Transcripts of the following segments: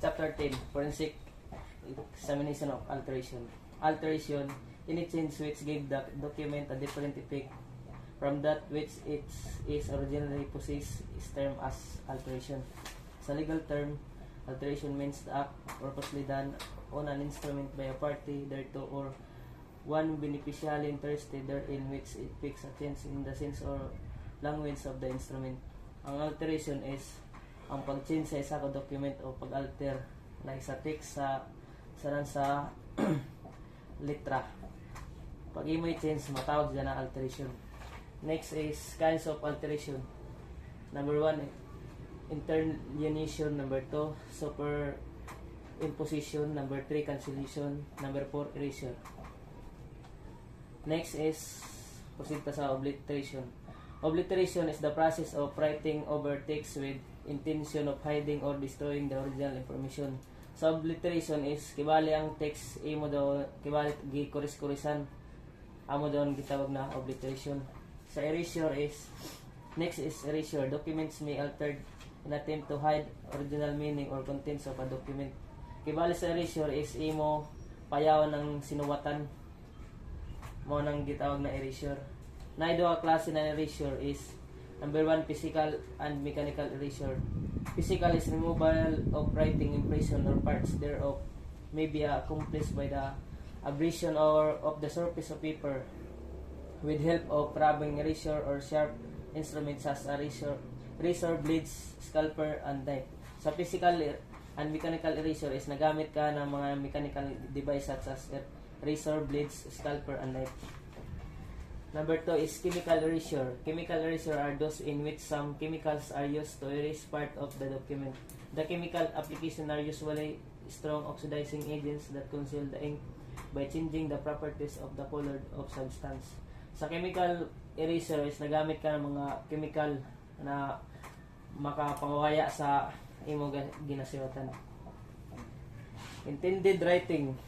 Chapter 10, Forensic Examination of Alteration. Alteration, any change which gave the document a different effect from that which it is originally possessed is termed as alteration. Sa legal term, alteration means the act purposely done on an instrument by a party thereto or one beneficially interested therein which it makes a change in the sense or language of the instrument. Ang alteration is ang pag-change sa isa ka document o pag-alter na isa text sa litra. Pag i-may change, matawag dyan na alteration. Next is kinds of alteration. Number 1, interlineation. Number 2, superimposition. Number 3, cancellation. Number 4, erasure. Next is proceed sa obliteration. Obliteration is the process of writing over text with intention of hiding or destroying the original information. Sa obliteration is kibali ang text imo daw kibali gi-kuris-kurisan amo daw gitawag na obliteration. Sa erasure is next is erasure. Documents may altered in attempt to hide original meaning or contents of a document. Kibali sa erasure is imo payawan ng sinuwatan mo nang gitawag na erasure. Naido ang klase na erasure is number 1, physical and mechanical erasure. Physical is removal of writing impression or parts thereof may be accomplished by the abrasion or of the surface of paper with help of rubbing erasure or sharp instruments such as razor blades, scalpel, and knife. Sa physical and mechanical erasure is nagamit ka ng mga mechanical device such as razor blades, scalpel, and knife. Number 2 is chemical erasure. Chemical erasure are those in which some chemicals are used to erase part of the document. The chemical application are usually strong oxidizing agents that conceal the ink by changing the properties of the color of substance. Sa chemical erasure is nagamit ka ng mga chemical na makapangawaya sa imo ginasiwatan. Intended writing.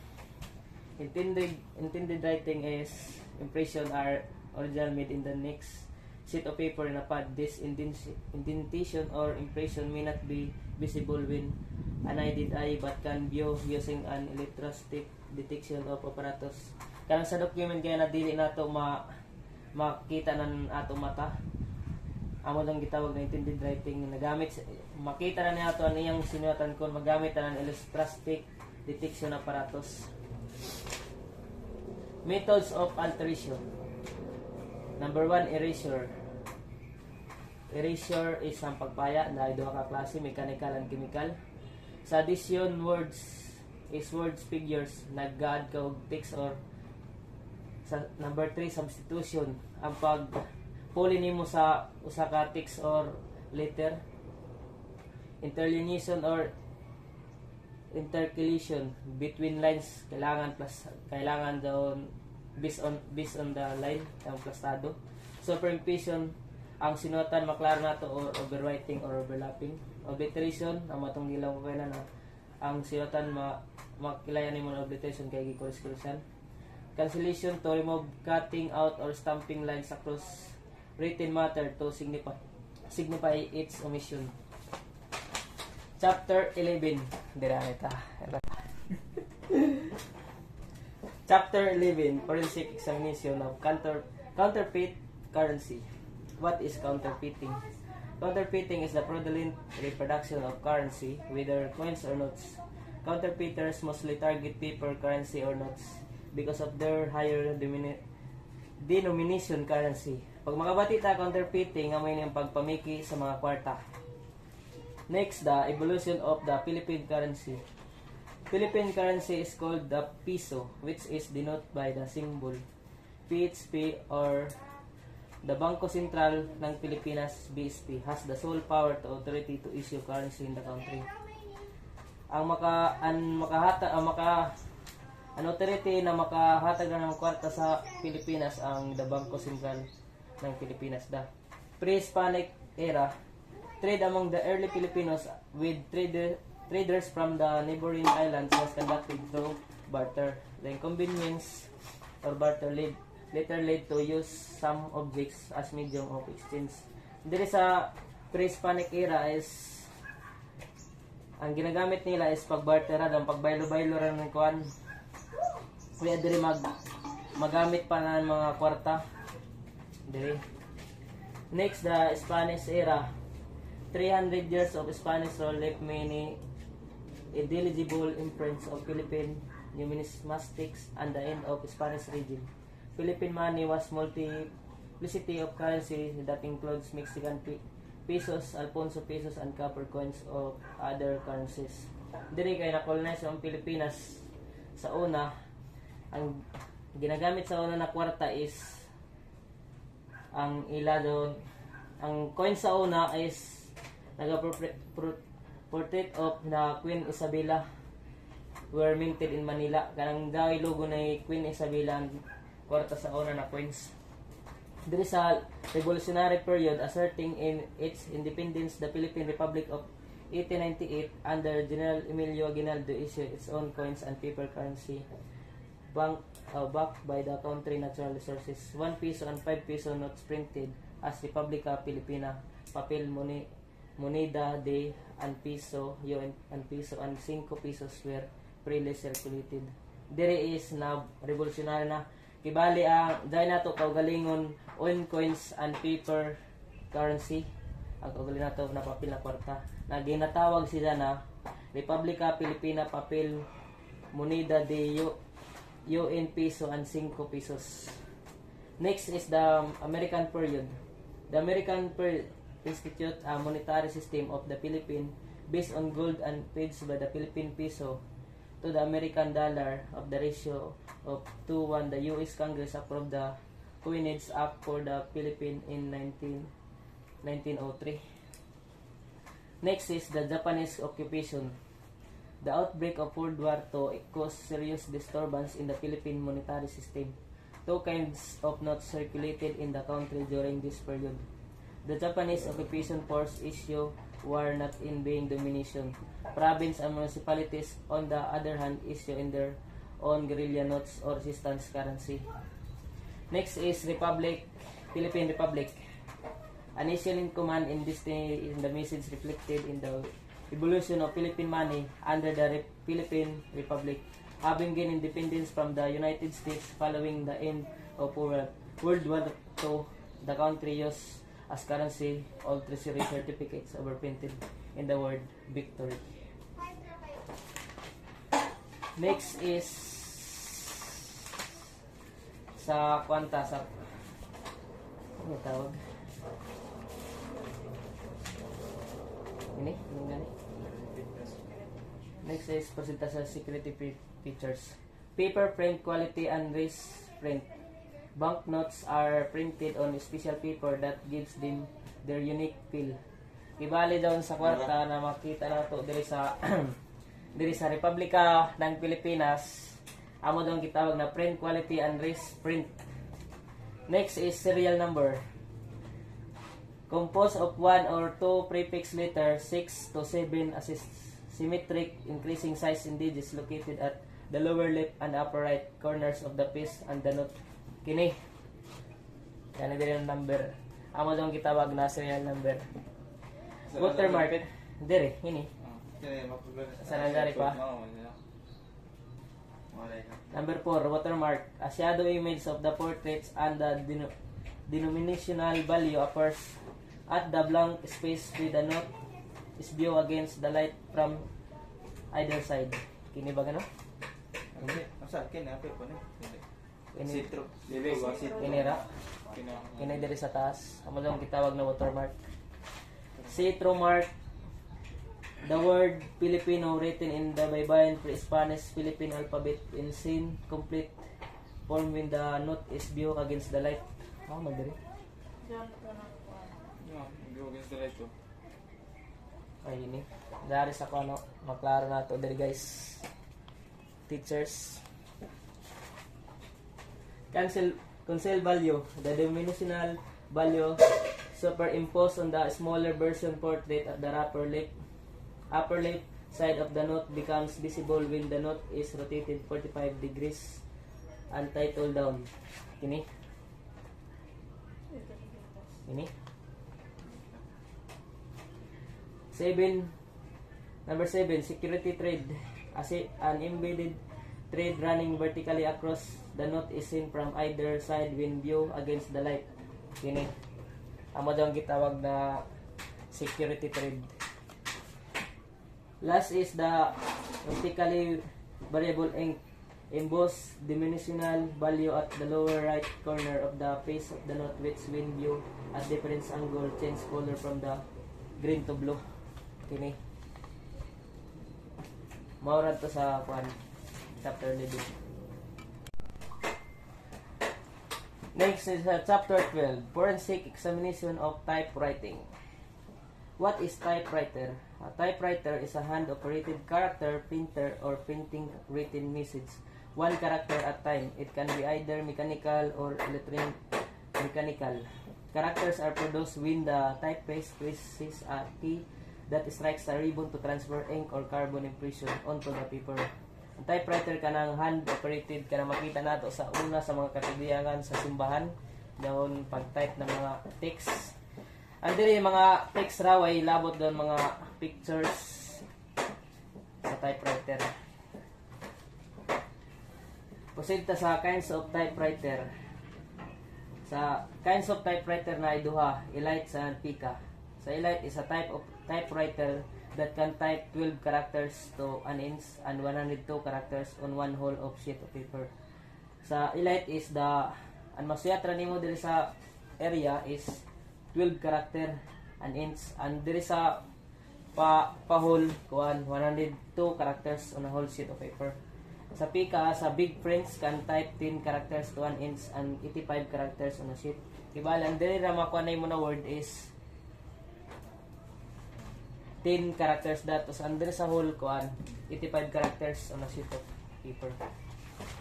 Intended writing is impression are original made in the next sheet of paper in a pad. This indentation or impression may not be visible when unaided eye but can view using an electrostatic detection of apparatus. Kanang sa document kaya na dili nato makita ng ato mata. Amo lang gitawag na intended writing. Nagamit makita na nato ang iyang sinuwatan kon magamit na ng electrostatic detection apparatus. Methods of alteration. Number 1, erasure. Erasure is ang pagpaya na duha ka klase, mechanical and chemical. Sa addition, words is words figures, nag-add ka og text or sa number 3, substitution. Ang pag-puli nimo sa usa ka text or letter. Interlineation or intercalation between lines, kailangan daw based on the line ang plastado. Superimposition, ang sinuwatan maklaro nato or overwriting or overlapping. Obliteration, ang matong gilaw ko na ang sinuwatan makilayan nimo na obliteration kay gikuris-kurisan. Cancellation, to remove, cutting out or stamping lines across written matter to signify its omission. Chapter 11. Chapter 11, Forensic Examination of Counterfeit Currency. What is counterfeiting? Counterfeiting is the fraudulent reproduction of currency, whether coins or notes. Counterfeiters mostly target paper currency or notes because of their higher denomination currency. Pag makabati ta counterfeiting, amoy niyang pagpamiki sa mga kwarta. Next, the evolution of the Philippine currency. Philippine currency is called the piso, which is denoted by the symbol PHP, or the Bangko Sentral ng Pilipinas, BSP, has the sole power to authority to issue currency in the country. Ang authority na makahatag ng kwarta sa Pilipinas ang the Bangko Sentral ng Pilipinas. The pre-Hispanic era, trade among the early Filipinos with traders from the neighboring islands was conducted through barter. The inconvenience or barter later led to use some objects as medium of exchange. Diri sa pre-Hispanic era is ang ginagamit nila is pagbartera, ang pagbaylo-baylo rin ng kuan. Kuya diri magamit pa ng mga kwarta. Diri. Next, the Spanish era. 300 years of Spanish rule left many indelible imprints of Philippine numismatics and the end of Spanish regime. Philippine money was multiplicity of currency that includes Mexican pesos, Alfonso pesos, and copper coins of other currencies. Diri kay na-colonize ang Pilipinas sa una. Ang ginagamit sa una na kwarta is ang ilado. Ang coin sa una is portrait of the Queen Isabella were minted in Manila. Kanang daway logo na Queen Isabella ang kwarta sa una na coins. Diri sa revolutionary period asserting in its independence, the Philippine Republic of 1898 under General Emilio Aguinaldo issued its own coins and paper currency backed by the country natural resources. 1 peso and 5 peso notes printed as Republica Filipina, papel moneda de and peso, and peso and 5 pesos were freely circulated. Diri is na revolutionary na kibali ang dahil nato kaugalingon own coins and paper currency. Ang kaugalingon nato na papel na kwarta na ginatawag sila na Republica Filipina, papel moneda de UN peso and 5 pesos. Next is the American period. The American period institute a monetary system of the Philippines based on gold and paid by the Philippine peso to the American dollar of the ratio of 2:1. The U.S. Congress approved the Coinage Act for the Philippines in 1903. Next is the Japanese occupation. The outbreak of World War II caused serious disturbance in the Philippine monetary system. Two kinds of notes circulated in the country during this period. The Japanese occupation force issue were not in vain domination. Province and municipalities, on the other hand, issue in their own guerrilla notes or resistance currency. Next is Philippine Republic. An initial command in destiny in the message reflected in the evolution of Philippine money under the Philippine Republic, having gained independence from the United States following the end of World War II. The country used as currency all treasury certificates overprinted in the word victory. Next is sa kwanta sa ano tawag? Ini gani. Next is presenta sa security features. Paper print quality and raised print. Banknotes are printed on special paper that gives them their unique feel. Ibali daw sa kwarta na makita nato diri sa diri sa Republika ng Pilipinas. Amo daw gitawag na print quality and raised print. Next is serial number. Composed of 1 or 2 prefix letters, 6 to 7 symmetric increasing size in digits located at the lower left and upper right corners of the piece and the note. Kini. Yan na din yung number. Amo daw gitawag na serial number. Watermark. Dire, ini. Sa nagari pa. Number 4, watermark. A shadow image of the portraits and the denominational value appears at the blank space with the note is viewed against the light from either side. Kini ba gano? Kini ra? Kini diri sa taas. Amo lang gitawag na watermark. See-through mark. The word Filipino written in the Baybayin pre-Spanish Philippine alphabet in scene complete form when the note is viewed against the light. Ako magdiri. View against the light to. Ay ini. Dari sa ko ano, maklaro na to diri guys. Teachers. Cancel value. The denominational value superimposed on the smaller version portrait at the upper left side of the note becomes visible when the note is rotated 45 degrees and titled down. Kini. Ini. 7 Number 7, security thread. As an embedded thread running vertically across the knot is seen from either side when view against the light. Kini amo daw ang gitawag na security thread. Last is the vertically variable ink. Emboss dimensional value at the lower right corner of the face of the knot which when view at different angle change color from the green to blue. Kini maurad to sa chapter 11. Next is chapter 12, forensic examination of typewriting. What is typewriter? A typewriter is a hand-operated character printer or printing written message, one character at a time. It can be either mechanical or electromechanical. Characters are produced when the typeface presses a key that strikes a ribbon to transfer ink or carbon impression onto the paper. Ang typewriter kanang hand-operated ka na makita nato sa una sa mga katigdiangan sa simbahan doon pag-type ng mga text. Ang diri mga text raw ay labot doon mga pictures sa typewriter. Proceed ta sa kinds of typewriter. Sa kinds of typewriter na ay duha, elite sa pika. Sa elite is a type of typewriter that can type 12 characters to an inch and 102 characters on one whole of sheet of paper. Sa elite is ang masuyatra nimo diri sa area is 12 character an inch and diri sa whole kuan 102 characters on a whole sheet of paper. Sa pika, sa big prints can type 10 characters to 1 inch and 85 characters on a sheet. Kibalan diri ra makuha mo na word is 10 characters datos under sa whole kuan 85 characters on a sheet of paper.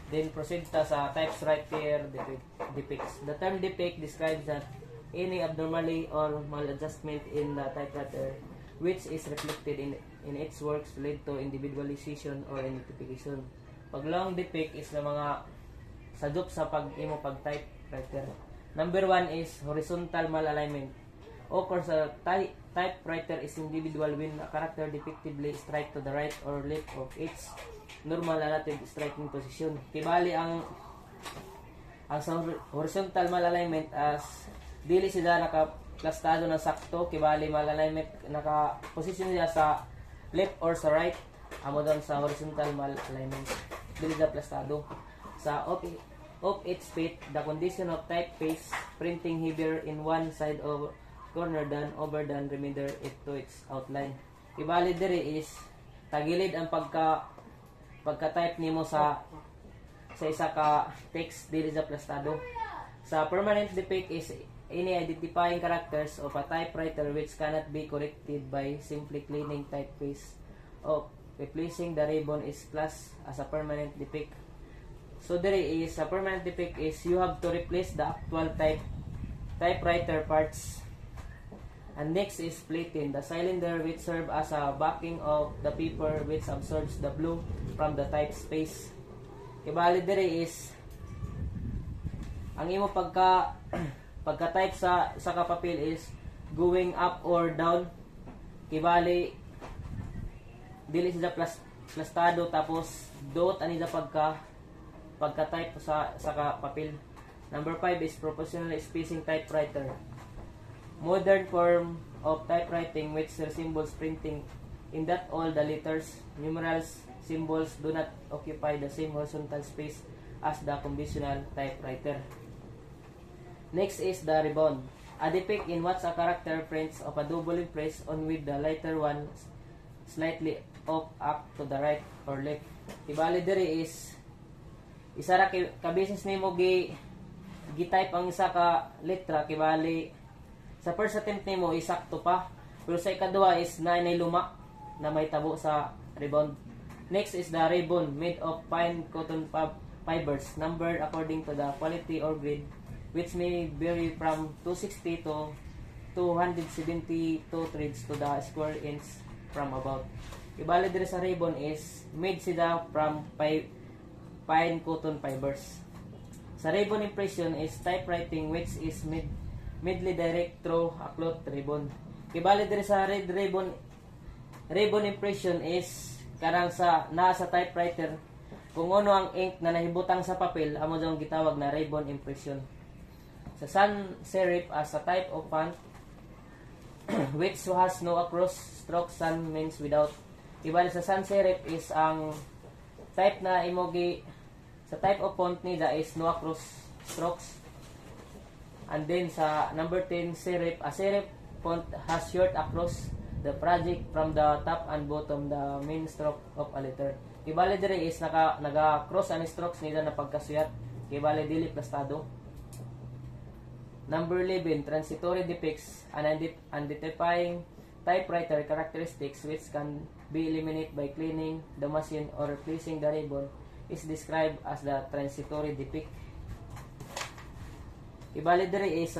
Then proceed ta sa types writer depicts. The term depict describes that any abnormality or maladjustment in the typewriter which is reflected in its works lead to individualization or identification. Pag long depict is na mga sadup sa pag-imo pag-typewriter. Number 1 is horizontal malalignment. Occurs sa typewriter is individual when a character depictively strike to the right or left of its normal relative striking position. Kibali ang sa horizontal malalignment as dili sila naka-plastado ng sakto, kibali malalignment naka-position niya sa left or sa right, amo doon sa horizontal malalignment. Dili sila plastado. Sa of its feet, the condition of typeface printing heavier in one side of corner than over than remainder it to its outline. Ibali diri is tagilid ang pagka-type nimo sa isa ka text dili sa plastado. Sa permanent defect is any identifying characters of a typewriter which cannot be corrected by simply cleaning typeface or replacing the ribbon is classed as a permanent defect. So there is a permanent defect is you have to replace the actual typewriter parts. And next is plating, the cylinder which serve as a backing of the paper which absorbs the blue from the type space. Ibali diri is ang imo pagka-type sa kapapel is going up or down. Kibali dili siya plastado tapos dot ani sa pagka-type sa kapapel. Number 5 is proportional spacing typewriter. Modern form of typewriting which resembles printing in that all the letters, numerals, symbols do not occupy the same horizontal space as the conventional typewriter. Next is the ribbon. A depict in which a character prints of a double impress on with the lighter one slightly off up to the right or left. Ibali diri is isa ra ka business nimo gi-type ang isa ka letra kibali sa first attempt nimo isakto pa pero sa ikaduha is nay luma na may tabo sa ribbon. Next is the ribbon made of fine cotton fibers numbered according to the quality or grade which may vary from 260 to 272 threads to the square inch from about. Ibali diri sa ribbon is made sila from fine cotton fibers. Sa ribbon impression is typewriting which is midly direct through a cloth ribbon. Kibali diri sa red ribbon ribbon impression is karang sa nasa typewriter kung ano ang ink na nahibutang sa papel amo jang gitawag na ribbon impression. Sa sans serif as a type of font which has no across stroke, sans means without. Ibalik sa sans serif is ang type na imogi sa type of font nila is no across strokes. And then sa number 10 serif, a serif font has short across the project from the top and bottom the main stroke of a letter. Ibalik dire is naga cross ang strokes nila na pagkasuyat. Ibalik dili plastado. Number 11, transitory depicts an identifying typewriter characteristics which can be eliminated by cleaning the machine or replacing the ribbon is described as the transitory depict. Ibali diri is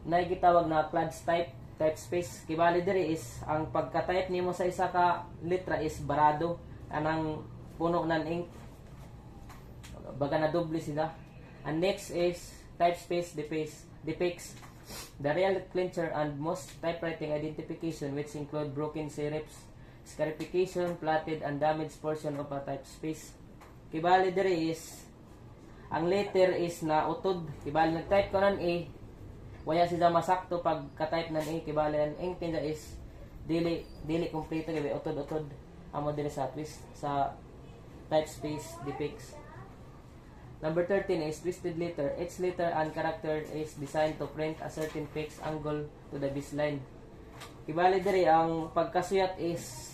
naigitawag na clads type space. Ibali diri is ang pagka-type nimo sa isa ka letra is barado anang puno nan ink. Baga na doble sila. And next is type space depicts the real clincher and most typewriting identification which include broken serifs, scarification, platted, and damaged portion of a type space. Kibali diri is ang letter is na utod. Kibali nag-type ko nan A, waya siya masakto pag ka-type nan A. Kibali ang ink niya is dili kompleto kaya utod-utod amo diri sa twist sa type space depicts. Number 13 is twisted letter. Each letter and character is designed to print a certain fixed angle to the baseline. Ibali diri ang pagkasuyat is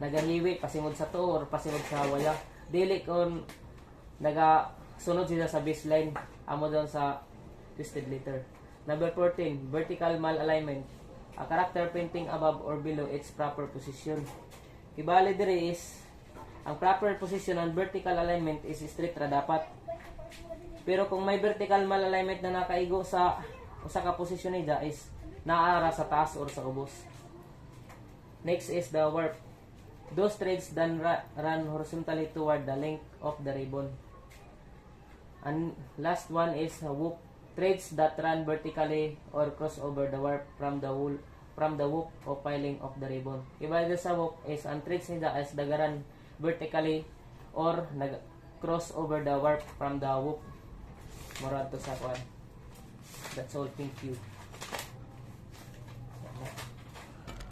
nagahiwi pasimod sa to or pasimod sa waya. Dili kon sunod sila sa baseline amo doon sa twisted letter. Number 14, vertical malalignment. A character printing above or below its proper position. Ibali diri is ang proper position and vertical alignment is straight ra dapat. Pero kung may vertical malalignment na nakaigo sa usa ka posisyon nila is naara sa taas or sa ubos. Next is the warp. Those threads then run horizontally toward the length of the ribbon. And last one is whoop. Threads that run vertically or cross over the warp from the whoop o piling of the ribbon. Ibalik sa whoop is ang threads nila is dagaran vertically or cross over the warp from the whoop. Morado sa kwan. That's all. Thank you.